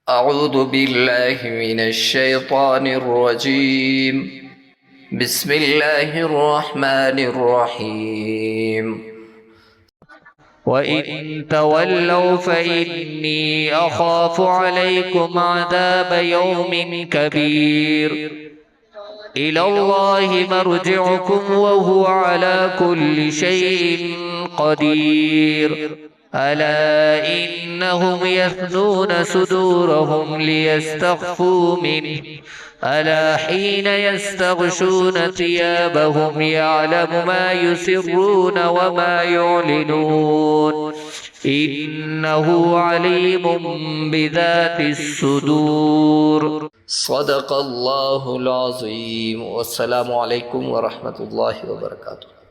أعوذ بالله من الشيطان الرجيم. بسم الله الرحمن الرحيم. وإن تولوا فإني أخاف عليكم عذاب يوم كبير. إلى الله مرجعكم وهو على كل شيء قدير. ألا إنهم يثنون صدورهم ليستخفوا منه ألا حين يستغشون ثيابهم يعلم ما يسرون وما يعلنون إنه عليم بذات الصدور. صدق الله العظيم. والسلام عليكم ورحمة الله وبركاته.